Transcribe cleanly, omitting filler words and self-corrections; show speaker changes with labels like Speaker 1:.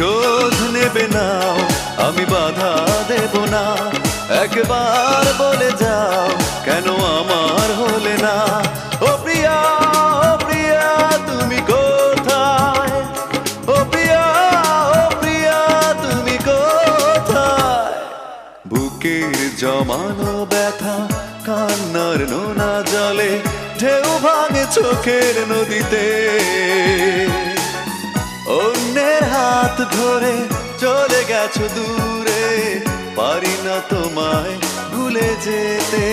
Speaker 1: প্রতিশোধ নেবে নাও, আমি বাধা দেব না। একবার বলে যাও কেন আমার হলে না। ও প্রিয়া, ও প্রিয়া তুমি কোথায়? ও প্রিয়া, ও প্রিয়া তুমি কোথায়? বুকের জমানো ব্যথা কান্নার নোনা জলে ঢেউ ভাঙে চোখের নদীতে। অন্যের হাত ধরে চলে গেছো দূরে, পারি না তোমায় ভুলে যেতে।